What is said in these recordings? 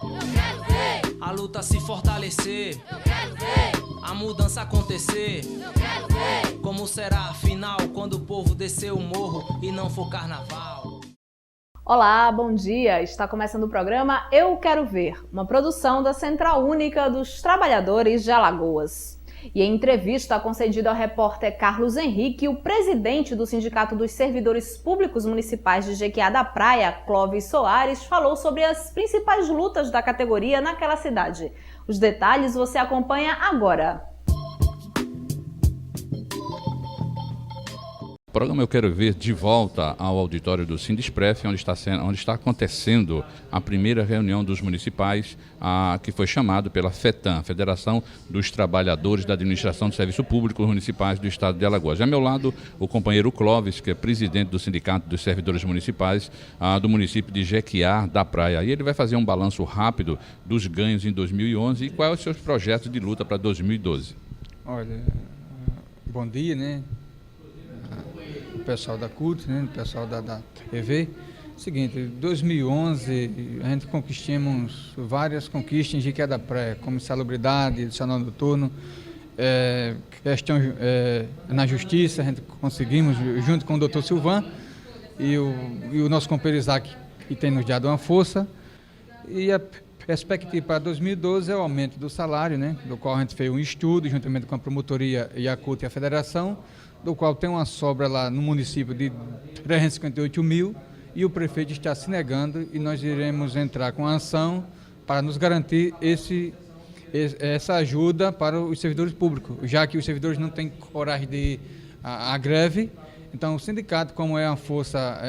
Eu quero ver. A luta se fortalecer. Eu quero ver. A mudança acontecer. Eu quero ver. Como será afinal quando o povo descer o morro e não for carnaval? Olá, bom dia! Está começando o programa Eu Quero Ver, uma produção da Central Única dos Trabalhadores de Alagoas. E em entrevista concedida ao repórter Carlos Henrique, o presidente do Sindicato dos Servidores Públicos Municipais de Jequiá da Praia, Clóvis Soares, falou sobre as principais lutas da categoria naquela cidade. Os detalhes você acompanha agora. O programa Eu Quero Ver de volta ao auditório do Sindispref, onde está acontecendo a primeira reunião dos municipais, que foi chamado pela FETAM, Federação dos Trabalhadores da Administração de Serviços Públicos Municipais do Estado de Alagoas. E ao meu lado, o companheiro Clóvis, que é presidente do Sindicato dos Servidores Municipais do município de Jequiá da Praia. E ele vai fazer um balanço rápido dos ganhos em 2011 e quais os seus projetos de luta para 2012. Olha, bom dia, né? O pessoal da CUT, né, o pessoal da TV. Seguinte, em 2011 a gente conquistamos várias conquistas em Jequiá da Praia, como salubridade, adicional noturno, questão na justiça, a gente conseguimos, junto com o doutor Silvan e o nosso companheiro Isaac, que tem nos dado uma força. E a perspectiva para 2012 é o aumento do salário, né, do qual a gente fez um estudo, juntamente com a promotoria e a CUT e a federação, do qual tem uma sobra lá no município de 358 mil e o prefeito está se negando e nós iremos entrar com a ação para nos garantir essa ajuda para os servidores públicos, já que os servidores não têm coragem de ir à greve. Então o sindicato, como é uma força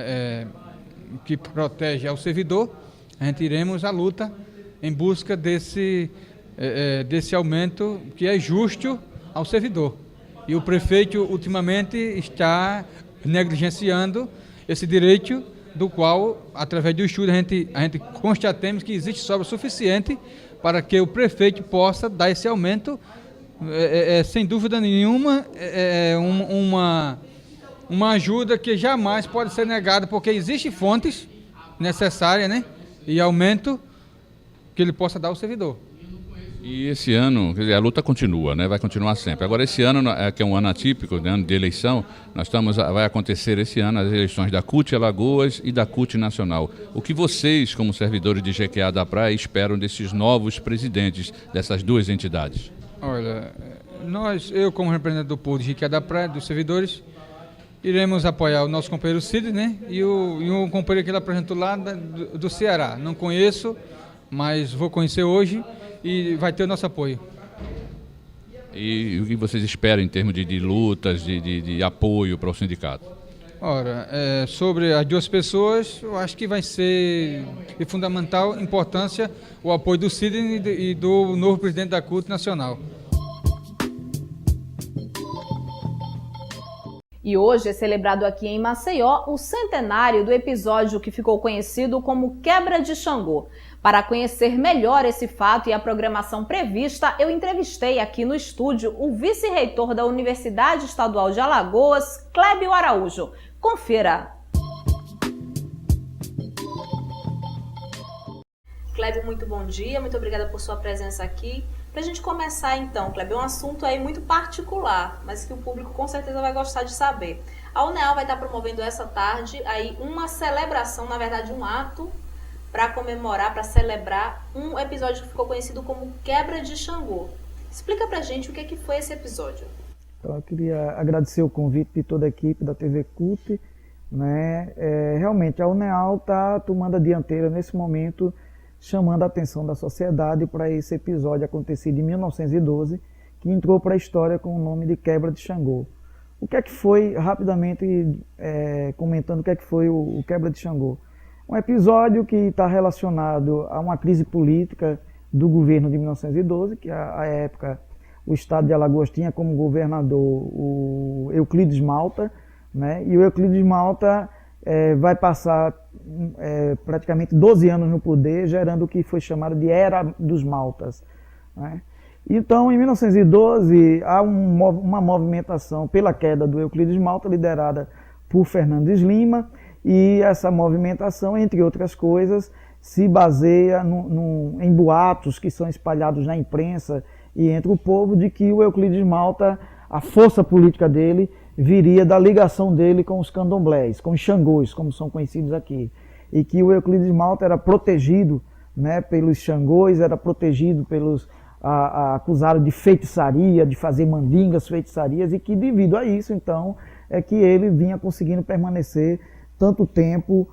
que protege ao servidor, a gente iremos à luta em busca desse aumento que é justo ao servidor. E o prefeito, ultimamente, está negligenciando esse direito, do qual, através do estudo, a gente constatamos que existe sobra suficiente para que o prefeito possa dar esse aumento, sem dúvida nenhuma, uma ajuda que jamais pode ser negada, porque existem fontes necessárias, né, e aumento que ele possa dar ao servidor. E esse ano, quer dizer, a luta continua, né? Vai continuar sempre. Agora, esse ano, que é um ano atípico, né, ano de eleição, vai acontecer esse ano as eleições da CUT Alagoas e da CUT Nacional. O que vocês, como servidores de Jequiá da Praia, esperam desses novos presidentes dessas duas entidades? Olha, eu como representante do povo de Jequiá da Praia, dos servidores, iremos apoiar o nosso companheiro Cid, né? E o companheiro que ele apresentou lá do Ceará. Não conheço, mas vou conhecer hoje. E vai ter o nosso apoio. E o que vocês esperam em termos de lutas, de apoio para o sindicato? Ora, sobre as duas pessoas, eu acho que vai ser de fundamental importância o apoio do Sidney e do novo presidente da CUT Nacional. E hoje é celebrado aqui em Maceió o centenário do episódio que ficou conhecido como Quebra de Xangô. Para conhecer melhor esse fato e a programação prevista, eu entrevistei aqui no estúdio o vice-reitor da Universidade Estadual de Alagoas, Clébio Araújo. Confira! Clébio, muito bom dia, muito obrigada por sua presença aqui. Para a gente começar então, Clébio, é um assunto aí muito particular, mas que o público com certeza vai gostar de saber. A UNEAL vai estar promovendo essa tarde aí uma celebração, na verdade um ato, para comemorar, para celebrar um episódio que ficou conhecido como Quebra de Xangô. Explica pra gente o que foi esse episódio. Então, eu queria agradecer o convite de toda a equipe da TV CUT, né? Realmente a UNEAL está tomando a dianteira nesse momento, chamando a atenção da sociedade para esse episódio acontecido em 1912, que entrou para a história com o nome de Quebra de Xangô. O que é que foi, rapidamente comentando o que é que foi o Quebra de Xangô? Um episódio que está relacionado a uma crise política do governo de 1912, que à época o estado de Alagoas tinha como governador o Euclides Malta, né? E o Euclides Malta vai passar praticamente 12 anos no poder, gerando o que foi chamado de Era dos Maltas, né? Então, em 1912, há uma movimentação pela queda do Euclides Malta, liderada por Fernandes Lima, e essa movimentação, entre outras coisas, se baseia em boatos que são espalhados na imprensa e entre o povo de que o Euclides Malta, a força política dele, viria da ligação dele com os candomblés, com os xangôs, como são conhecidos aqui. E que o Euclides Malta era protegido, né, pelos xangôs, era protegido pelos acusados de feitiçaria, de fazer mandingas, feitiçarias, e que devido a isso, então, é que ele vinha conseguindo permanecer tanto tempo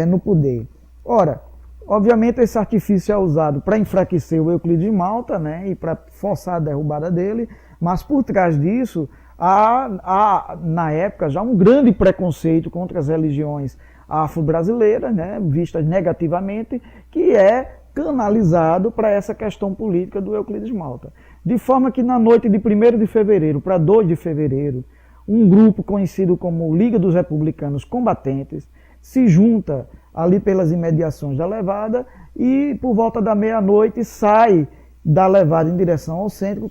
no poder. Ora, obviamente esse artifício é usado para enfraquecer o Euclides Malta, né, e para forçar a derrubada dele, mas por trás disso há na época já um grande preconceito contra as religiões afro-brasileiras, né, vistas negativamente, que é canalizado para essa questão política do Euclides Malta. De forma que na noite de 1º de fevereiro para 2 de fevereiro, um grupo conhecido como Liga dos Republicanos Combatentes se junta ali pelas imediações da levada e por volta da meia-noite sai da levada em direção ao centro,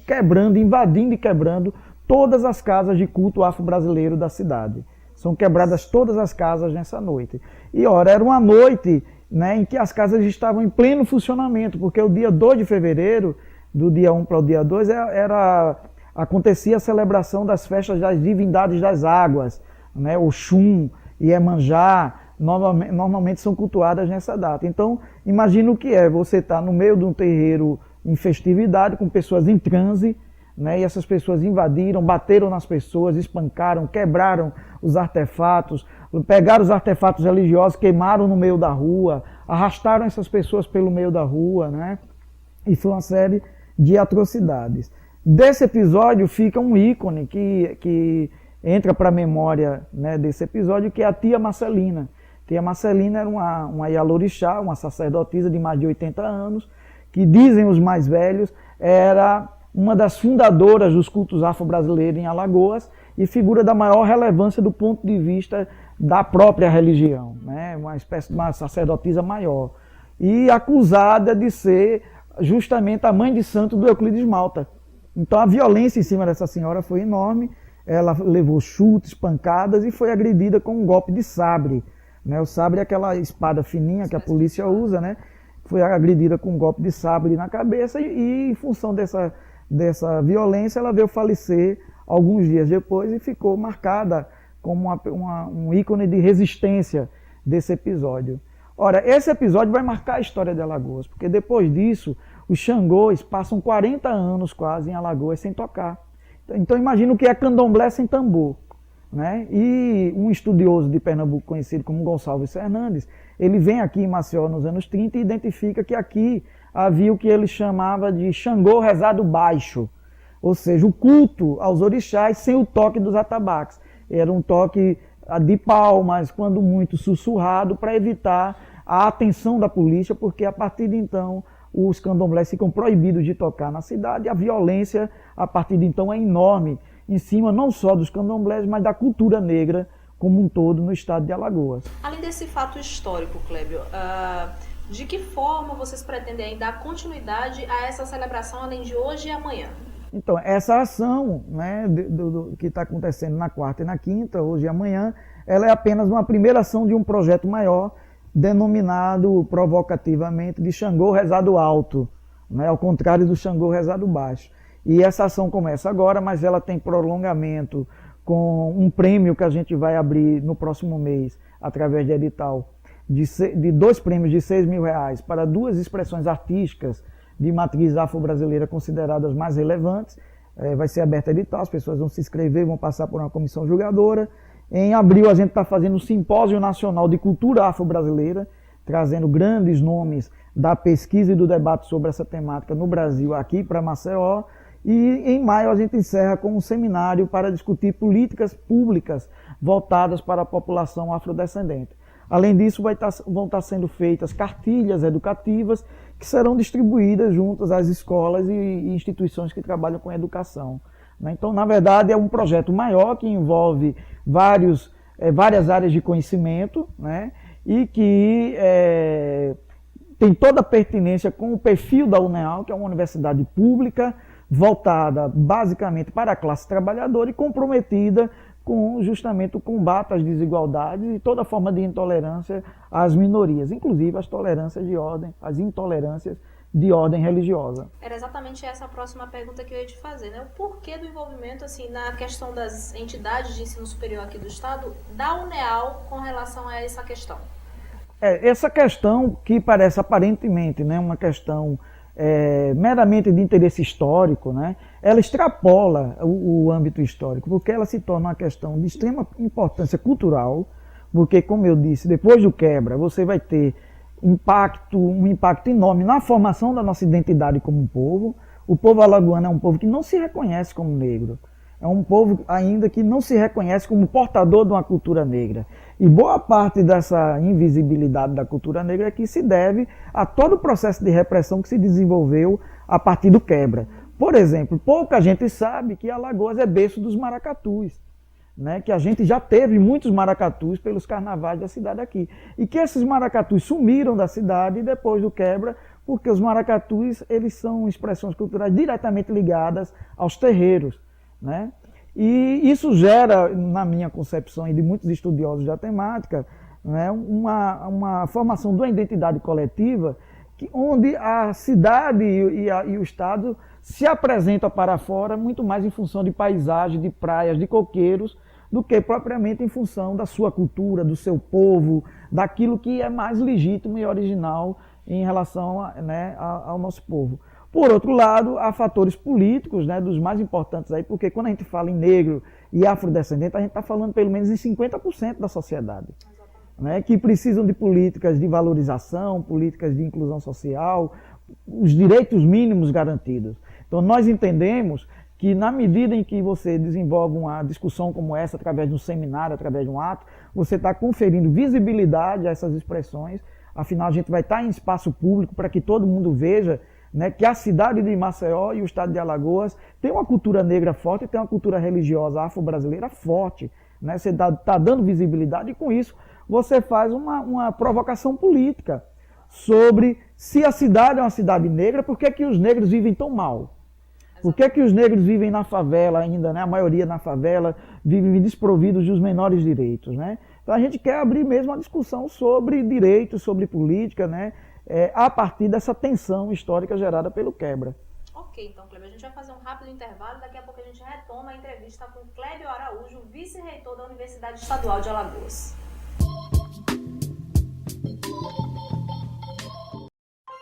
invadindo e quebrando todas as casas de culto afro-brasileiro da cidade. São quebradas todas as casas nessa noite. E ora, era uma noite, né, em que as casas estavam em pleno funcionamento, porque o dia 2 de fevereiro, do dia 1 para o dia 2, acontecia a celebração das festas das divindades das águas, né, Oxum e Iemanjá, normalmente são cultuadas nessa data. Então, imagina o que é você estar no meio de um terreiro em festividade, com pessoas em transe, né, e essas pessoas invadiram, bateram nas pessoas, espancaram, quebraram os artefatos, pegaram os artefatos religiosos, queimaram no meio da rua, arrastaram essas pessoas pelo meio da rua, né? E foi uma série de atrocidades. Desse episódio fica um ícone que entra para a memória, né, desse episódio, que é a tia Marcelina. Tia Marcelina era uma Ialorixá, uma sacerdotisa de mais de 80 anos, que dizem os mais velhos, era uma das fundadoras dos cultos afro-brasileiros em Alagoas e figura da maior relevância do ponto de vista da própria religião, né? Uma espécie de uma sacerdotisa maior. E acusada de ser justamente a mãe de santo do Euclides Malta. Então a violência em cima dessa senhora foi enorme, ela levou chutes, pancadas e foi agredida com um golpe de sabre. Né? O sabre é aquela espada fininha que a polícia usa, né? Foi agredida com um golpe de sabre na cabeça e em função dessa violência ela veio falecer alguns dias depois e ficou marcada como um ícone de resistência desse episódio. Ora, esse episódio vai marcar a história de Alagoas, porque depois disso os xangôs passam 40 anos quase em Alagoas sem tocar. Então imagina o que é candomblé sem tambor. Né? E um estudioso de Pernambuco conhecido como Gonçalves Fernandes, ele vem aqui em Maceió nos anos 30 e identifica que aqui havia o que ele chamava de Xangô rezado baixo, ou seja, o culto aos orixás sem o toque dos atabaques. Era um toque de palmas, quando muito sussurrado, para evitar a atenção da polícia, porque a partir de então os candomblés ficam proibidos de tocar na cidade, e a violência a partir de então é enorme, em cima não só dos candomblés, mas da cultura negra como um todo no estado de Alagoas. Além desse fato histórico, Clébio, de que forma vocês pretendem dar continuidade a essa celebração, além de hoje e amanhã? Então, essa ação, né, que está acontecendo na quarta e na quinta, hoje e amanhã, ela é apenas uma primeira ação de um projeto maior, denominado provocativamente de Xangô rezado alto, né, ao contrário do Xangô rezado baixo. E essa ação começa agora, mas ela tem prolongamento com um prêmio que a gente vai abrir no próximo mês, através de edital, de 2 prêmios de R$6.000 para 2 expressões artísticas de matriz afro-brasileira consideradas mais relevantes. Vai ser aberto edital, as pessoas vão se inscrever, vão passar por uma comissão julgadora. Em abril a gente está fazendo um simpósio nacional de cultura afro-brasileira, trazendo grandes nomes da pesquisa e do debate sobre essa temática no Brasil, aqui para Maceió. E em maio a gente encerra com um seminário para discutir políticas públicas voltadas para a população afrodescendente. Além disso, vão estar sendo feitas cartilhas educativas que serão distribuídas juntas às escolas e instituições que trabalham com educação. Então, na verdade, é um projeto maior que envolve várias áreas de conhecimento, né? E que tem toda a pertinência com o perfil da UNEAL, que é uma universidade pública, voltada basicamente para a classe trabalhadora e comprometida com justamente o combate às desigualdades e toda forma de intolerância às minorias, inclusive as intolerâncias de ordem religiosa. Era exatamente essa a próxima pergunta que eu ia te fazer, né? O porquê do envolvimento, assim, na questão das entidades de ensino superior aqui do Estado, da UNEAL com relação a essa questão? Essa questão que parece aparentemente, né, uma questão meramente de interesse histórico, né, ela extrapola o âmbito histórico, porque ela se torna uma questão de extrema importância cultural, porque, como eu disse, depois do quebra, você vai ter um impacto enorme na formação da nossa identidade como um povo. O povo alagoano é um povo que não se reconhece como negro. É um povo ainda que não se reconhece como portador de uma cultura negra. E boa parte dessa invisibilidade da cultura negra é que se deve a todo o processo de repressão que se desenvolveu a partir do quebra. Por exemplo, pouca gente sabe que Alagoas é berço dos maracatus, né? Que a gente já teve muitos maracatus pelos carnavais da cidade aqui. E que esses maracatus sumiram da cidade depois do quebra, porque os maracatus eles são expressões culturais diretamente ligadas aos terreiros, né? E isso gera, na minha concepção e de muitos estudiosos da temática, né, uma formação de uma identidade coletiva onde a cidade e o Estado se apresentam para fora muito mais em função de paisagem, de praias, de coqueiros, do que propriamente em função da sua cultura, do seu povo, daquilo que é mais legítimo e original em relação ao nosso povo. Por outro lado, há fatores políticos, né, dos mais importantes aí, porque quando a gente fala em negro e afrodescendente, a gente está falando pelo menos em 50% da sociedade, né, que precisam de políticas de valorização, políticas de inclusão social, os direitos mínimos garantidos. Então nós entendemos que na medida em que você desenvolve uma discussão como essa, através de um seminário, através de um ato, você está conferindo visibilidade a essas expressões, afinal a gente vai estar em espaço público para que todo mundo veja, né, que a cidade de Maceió e o estado de Alagoas tem uma cultura negra forte, tem uma cultura religiosa afro-brasileira forte, né? Você está dando visibilidade e com isso você faz uma provocação política sobre se a cidade é uma cidade negra, por que os negros vivem tão mal? Por que os negros vivem na favela ainda, né? A maioria na favela vive desprovidos dos menores direitos, né? Então a gente quer abrir mesmo uma discussão sobre direitos, sobre política, né? A partir dessa tensão histórica gerada pelo quebra. Ok, então, Clébio, a gente vai fazer um rápido intervalo, daqui a pouco a gente retoma a entrevista com Clébio Araújo, vice-reitor da Universidade Estadual de Alagoas.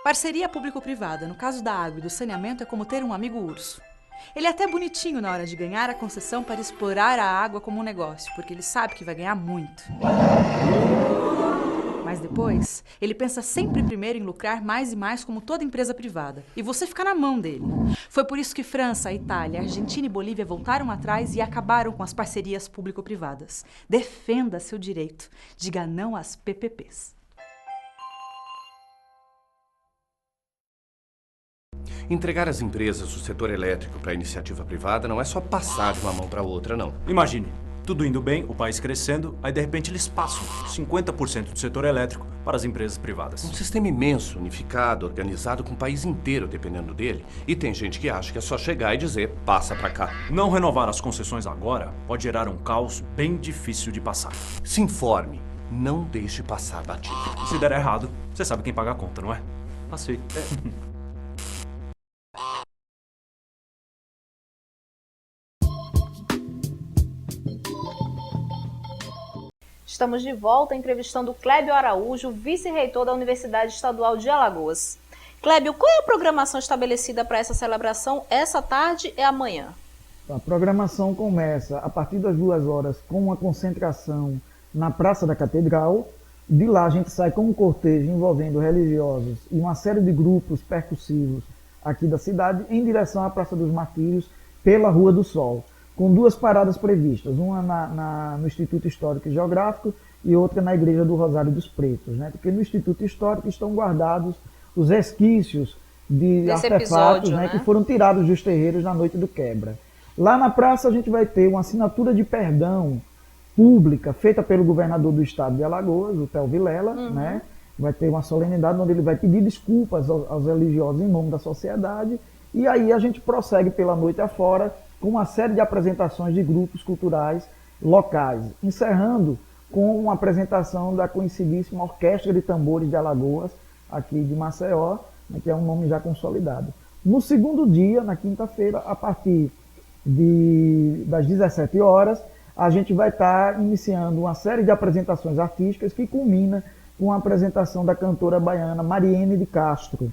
Parceria público-privada, no caso da água e do saneamento, é como ter um amigo urso. Ele é até bonitinho na hora de ganhar a concessão para explorar a água como um negócio, porque ele sabe que vai ganhar muito. Mas depois, ele pensa sempre primeiro em lucrar mais e mais como toda empresa privada. E você fica na mão dele. Foi por isso que França, Itália, Argentina e Bolívia voltaram atrás e acabaram com as parcerias público-privadas. Defenda seu direito. Diga não às PPPs. Entregar as empresas do setor elétrico para a iniciativa privada não é só passar de uma mão para outra, não. Imagine, tudo indo bem, o país crescendo, aí de repente eles passam 50% do setor elétrico para as empresas privadas. Um sistema imenso, unificado, organizado com o país inteiro dependendo dele. E tem gente que acha que é só chegar e dizer, passa para cá. Não renovar as concessões agora pode gerar um caos bem difícil de passar. Se informe, não deixe passar batido. Se der errado, você sabe quem paga a conta, não é? Passei. Estamos de volta entrevistando Clébio Araújo, vice-reitor da Universidade Estadual de Alagoas. Clébio, qual é a programação estabelecida para essa celebração essa tarde e amanhã? A programação começa a partir das 2 horas com uma concentração na Praça da Catedral. De lá a gente sai com um cortejo envolvendo religiosos e uma série de grupos percussivos aqui da cidade em direção à Praça dos Martírios pela Rua do Sol, com 2 paradas previstas, uma no Instituto Histórico e Geográfico e outra na Igreja do Rosário dos Pretos, né? Porque no Instituto Histórico estão guardados os resquícios de desse artefatos, episódio, né, que foram tirados dos terreiros na noite do quebra. Lá na praça a gente vai ter uma assinatura de perdão pública feita pelo governador do estado de Alagoas, o Theo Vilela, né? Vai ter uma solenidade onde ele vai pedir desculpas aos religiosos em nome da sociedade, e aí a gente prossegue pela noite afora com uma série de apresentações de grupos culturais locais, encerrando com uma apresentação da conhecidíssima Orquestra de Tambores de Alagoas, aqui de Maceió, que é um nome já consolidado. No segundo dia, na quinta-feira, a partir das 17 horas, a gente vai estar iniciando uma série de apresentações artísticas que culmina com a apresentação da cantora baiana Mariene de Castro.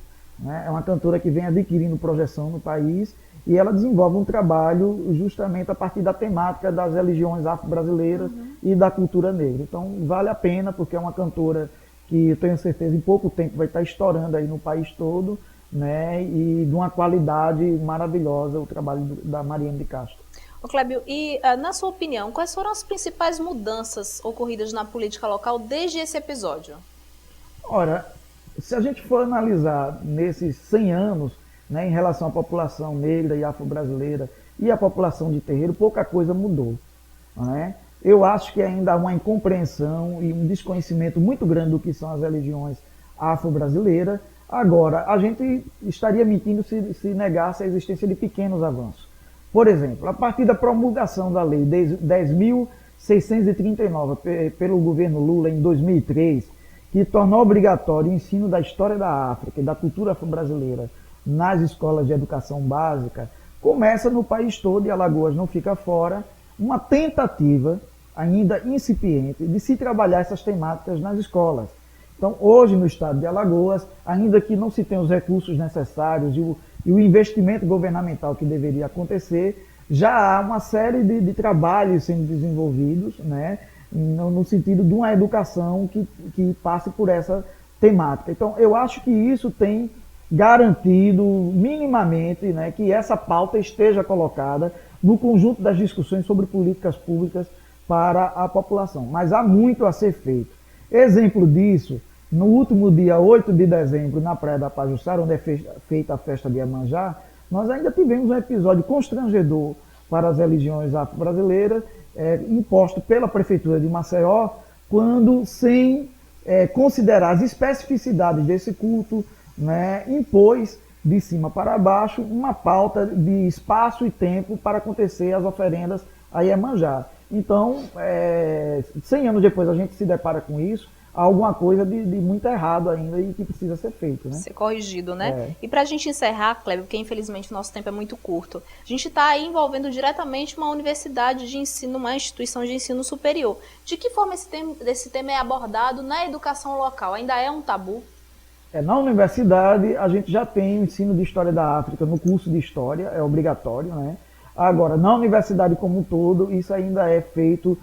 É uma cantora que vem adquirindo projeção no país e ela desenvolve um trabalho justamente a partir da temática das religiões afro-brasileiras e da cultura negra. Então vale a pena, porque é uma cantora que eu tenho certeza em pouco tempo vai estar estourando aí no país todo, né? E de uma qualidade maravilhosa o trabalho da Mariene de Castro. Ô Clébio, e na sua opinião, quais foram as principais mudanças ocorridas na política local desde esse episódio? Ora, se a gente for analisar nesses 100 anos, né, em relação à população negra e afro-brasileira e à população de terreiro, pouca coisa mudou. Né? Eu acho que ainda há uma incompreensão e um desconhecimento muito grande do que são as religiões afro-brasileiras. Agora, a gente estaria mentindo se negasse a existência de pequenos avanços. Por exemplo, a partir da promulgação da Lei 10.639 pelo governo Lula em 2003, que tornou obrigatório o ensino da história da África e da cultura afro-brasileira nas escolas de educação básica, começa no país todo, e Alagoas não fica fora, uma tentativa, ainda incipiente, de se trabalhar essas temáticas nas escolas. Então, hoje no estado de Alagoas, ainda que não se tenha os recursos necessários e o investimento governamental que deveria acontecer, já há uma série de trabalhos sendo desenvolvidos, né, no sentido de uma educação que passe por essa temática. Então, eu acho que isso tem garantido minimamente, né, que essa pauta esteja colocada no conjunto das discussões sobre políticas públicas para a população. Mas há muito a ser feito. Exemplo disso, no último dia 8 de dezembro, na Praia da Pajuçara, onde é feita a festa de Iemanjá, nós ainda tivemos um episódio constrangedor para as religiões afro-brasileiras, imposto pela Prefeitura de Maceió, quando, sem considerar as especificidades desse culto, né, impôs de cima para baixo uma pauta de espaço e tempo para acontecer as oferendas a Iemanjá. Então, 100 anos depois a gente se depara com isso, há alguma coisa de muito errado ainda e que precisa ser feito, né? Ser corrigido, né? E para a gente encerrar, Clébio, porque infelizmente o nosso tempo é muito curto, a gente está aí envolvendo diretamente uma universidade de ensino, uma instituição de ensino superior. De que forma esse tema é abordado na educação local? Ainda é um tabu? Na universidade, a gente já tem o ensino de História da África no curso de História, é obrigatório, né? Agora, na universidade como um todo, isso ainda é feito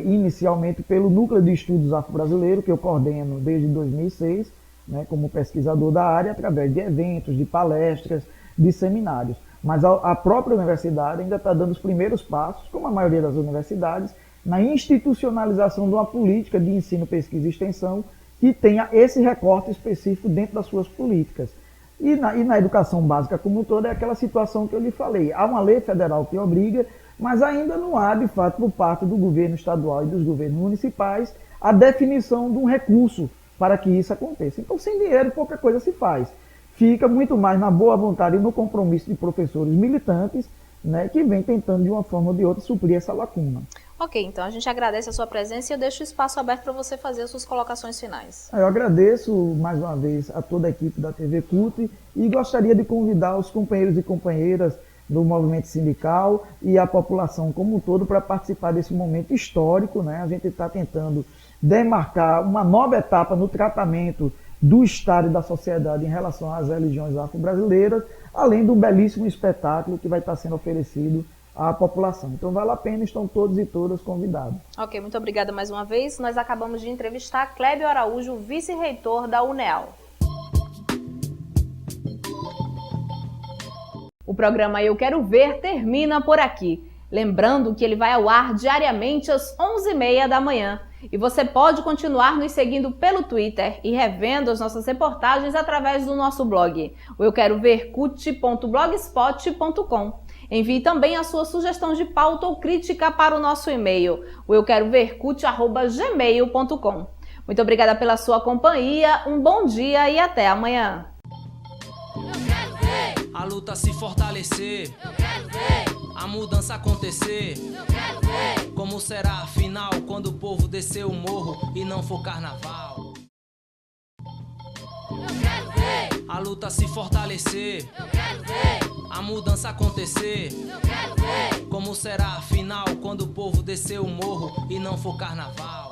inicialmente pelo Núcleo de Estudos Afro-Brasileiros, que eu coordeno desde 2006, né, como pesquisador da área, através de eventos, de palestras, de seminários. Mas a própria universidade ainda está dando os primeiros passos, como a maioria das universidades, na institucionalização de uma política de ensino, pesquisa e extensão que tenha esse recorte específico dentro das suas políticas. E na educação básica como um todo é aquela situação que eu lhe falei. Há uma lei federal que obriga, mas ainda não há, de fato, por parte do governo estadual e dos governos municipais, a definição de um recurso para que isso aconteça. Então, sem dinheiro, pouca coisa se faz. Fica muito mais na boa vontade e no compromisso de professores militantes, né, que vem tentando, de uma forma ou de outra, suprir essa lacuna. Ok, então a gente agradece a sua presença e eu deixo o espaço aberto para você fazer as suas colocações finais. Eu agradeço mais uma vez a toda a equipe da TV CUT e gostaria de convidar os companheiros e companheiras do movimento sindical e a população como um todo para participar desse momento histórico, né? A gente está tentando demarcar uma nova etapa no tratamento do Estado e da sociedade em relação às religiões afro-brasileiras, além do belíssimo espetáculo que vai estar sendo oferecido à população. Então vale a pena, estão todos e todas convidados. Ok, muito obrigada mais uma vez. Nós acabamos de entrevistar Clébio Araújo, vice-reitor da UNEAL. O programa Eu Quero Ver termina por aqui. Lembrando que ele vai ao ar diariamente às 11h30 da manhã. E você pode continuar nos seguindo pelo Twitter e revendo as nossas reportagens através do nosso blog, o euquerovercut.blogspot.com. Envie também a sua sugestão de pauta ou crítica para o nosso e-mail, o euquerovercut@gmail.com. Muito obrigada pela sua companhia, um bom dia e até amanhã. A luta se fortalecer. Eu quero ver. a mudança acontecer. Eu quero ver como será afinal quando o povo descer o morro e não for carnaval. Eu quero ver A luta se fortalecer. Eu quero ver A mudança acontecer. Eu quero ver como será afinal quando o povo descer o morro e não for carnaval.